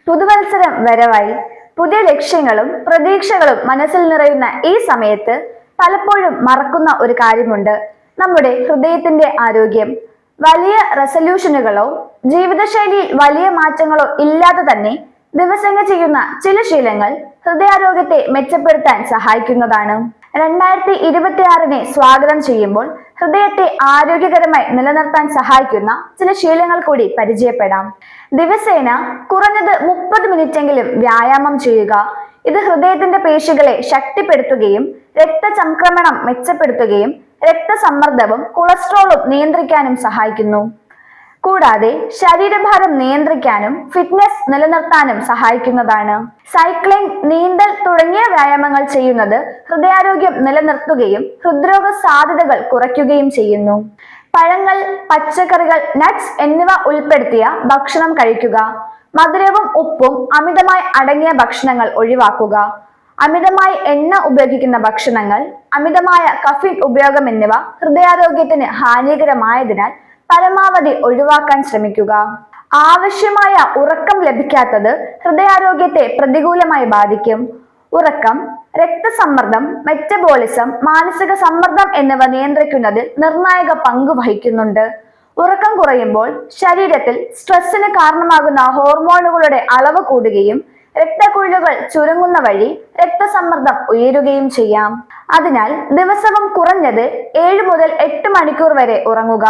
പുതുവത്സരം വരവായി. പുതിയ ലക്ഷ്യങ്ങളും പ്രതീക്ഷകളും മനസ്സിൽ നിറയുന്ന ഈ സമയത്ത് പലപ്പോഴും മറക്കുന്ന ഒരു കാര്യമുണ്ട്: നമ്മുടെ ഹൃദയത്തിന്റെ ആരോഗ്യം. വലിയ റെസല്യൂഷനുകളോ ജീവിതശൈലിയിൽ വലിയ മാറ്റങ്ങളോ ഇല്ലാതെ തന്നെ ദിവസങ്ങൾ ചെയ്യുന്ന ചില ശീലങ്ങൾ ഹൃദയാരോഗ്യത്തെ മെച്ചപ്പെടുത്താൻ സഹായിക്കുന്നതാണ്. 2026 സ്വാഗതം ചെയ്യുമ്പോൾ ഹൃദയത്തെ ആരോഗ്യകരമായി നിലനിർത്താൻ സഹായിക്കുന്ന ചില ശീലങ്ങൾ കൂടി പരിചയപ്പെടാം. ദിവസേന കുറഞ്ഞത് 30 മിനിറ്റെങ്കിലും വ്യായാമം ചെയ്യുക. ഇത് ഹൃദയത്തിന്റെ പേശികളെ ശക്തിപ്പെടുത്തുകയും രക്തചംക്രമണം മെച്ചപ്പെടുത്തുകയും രക്തസമ്മർദ്ദവും കൊളസ്ട്രോളും നിയന്ത്രിക്കാനും സഹായിക്കുന്നു. കൂടാതെ ശരീരഭാരം നിയന്ത്രിക്കാനും ഫിറ്റ്നസ് നിലനിർത്താനും സഹായിക്കുന്നതാണ്. സൈക്ലിംഗ്, നീന്തൽ തുടങ്ങിയ വ്യായാമങ്ങൾ ചെയ്യുന്നത് ഹൃദയാരോഗ്യം നിലനിർത്തുകയും ഹൃദ്രോഗ സാധ്യതകൾ കുറയ്ക്കുകയും ചെയ്യുന്നു. പഴങ്ങൾ, പച്ചക്കറികൾ, നട്ട്സ് എന്നിവ ഉൾപ്പെടുത്തിയ ഭക്ഷണം കഴിക്കുക. മധുരവും ഉപ്പും അമിതമായി അടങ്ങിയ ഭക്ഷണങ്ങൾ ഒഴിവാക്കുക. അമിതമായി എണ്ണ ഉപയോഗിക്കുന്ന ഭക്ഷണങ്ങൾ, അമിതമായ കഫീൻ ഉപയോഗം എന്നിവ ഹൃദയാരോഗ്യത്തിന് ഹാനികരമായതിനാൽ പരമാവധി ഒഴിവാക്കാൻ ശ്രമിക്കുക. ആവശ്യമായ ഉറക്കം ലഭിക്കാത്തത് ഹൃദയാരോഗ്യത്തെ പ്രതികൂലമായി ബാധിക്കും. ഉറക്കം രക്തസമ്മർദ്ദം, മെറ്റബോളിസം, മാനസിക സമ്മർദ്ദം എന്നിവ നിയന്ത്രിക്കുന്നതിൽ നിർണായക പങ്ക് വഹിക്കുന്നുണ്ട്. ഉറക്കം കുറയുമ്പോൾ ശരീരത്തിൽ സ്ട്രെസ്സിന് കാരണമാകുന്ന ഹോർമോണുകളുടെ അളവ് കൂടുകയും രക്തക്കുഴലുകൾ ചുരുങ്ങുന്ന വഴി രക്തസമ്മർദ്ദം ഉയരുകയും ചെയ്യാം. അതിനാൽ ദിവസവും കുറഞ്ഞത് 7 മുതൽ 8 മണിക്കൂർ വരെ ഉറങ്ങുക.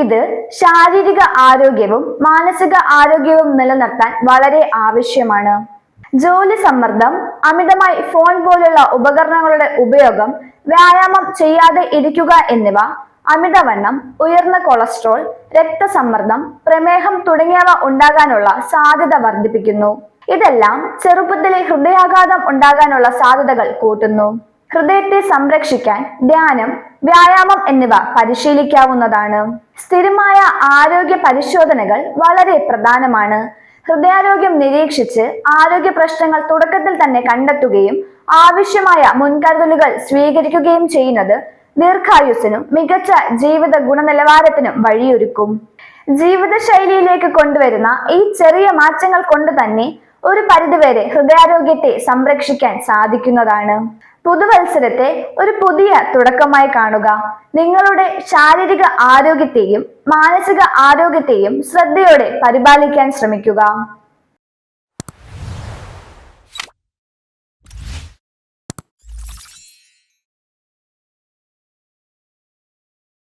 ഇത് ശാരീരിക ആരോഗ്യവും മാനസിക ആരോഗ്യവും നിലനിർത്താൻ വളരെ ആവശ്യമാണ്. ജോലി സമ്മർദ്ദം, അമിതമായി ഫോൺ പോലുള്ള ഉപകരണങ്ങളുടെ ഉപയോഗം, വ്യായാമം ചെയ്യാതെ ഇരിക്കുക എന്നിവ അമിതവണ്ണം, ഉയർന്ന കൊളസ്ട്രോൾ, രക്തസമ്മർദ്ദം, പ്രമേഹം തുടങ്ങിയവ ഉണ്ടാകാനുള്ള സാധ്യത വർദ്ധിപ്പിക്കുന്നു. ഇതെല്ലാം ചെറുപ്പത്തിലെ ഹൃദയാഘാതം ഉണ്ടാകാനുള്ള സാധ്യതകൾ കൂട്ടുന്നു. ഹൃദയത്തെ സംരക്ഷിക്കാൻ ധ്യാനം, വ്യായാമം എന്നിവ പരിശീലിക്കാവുന്നതാണ്. സ്ഥിരമായ ആരോഗ്യ പരിശോധനകൾ വളരെ പ്രധാനമാണ്. ഹൃദയാരോഗ്യം നിരീക്ഷിച്ച് ആരോഗ്യ പ്രശ്നങ്ങൾ തുടക്കത്തിൽ തന്നെ കണ്ടെത്തുകയും ആവശ്യമായ മുൻകരുതലുകൾ സ്വീകരിക്കുകയും ചെയ്യുന്നത് ദീർഘായുസ്സിനും മികച്ച ജീവിത ഗുണനിലവാരത്തിനും വഴിയൊരുക്കും. ജീവിതശൈലിയിലേക്ക് കൊണ്ടുവരുന്ന ഈ ചെറിയ മാറ്റങ്ങൾ കൊണ്ട് തന്നെ ഒരു പരിധിവരെ ഹൃദയാരോഗ്യത്തെ സംരക്ഷിക്കാൻ സാധിക്കുന്നതാണ്. പുതുവത്സരത്തെ ഒരു പുതിയ തുടക്കമായി കാണുക. നിങ്ങളുടെ ശാരീരിക ആരോഗ്യത്തെയും മാനസിക ആരോഗ്യത്തെയും ശ്രദ്ധയോടെ പരിപാലിക്കാൻ ശ്രമിക്കുക.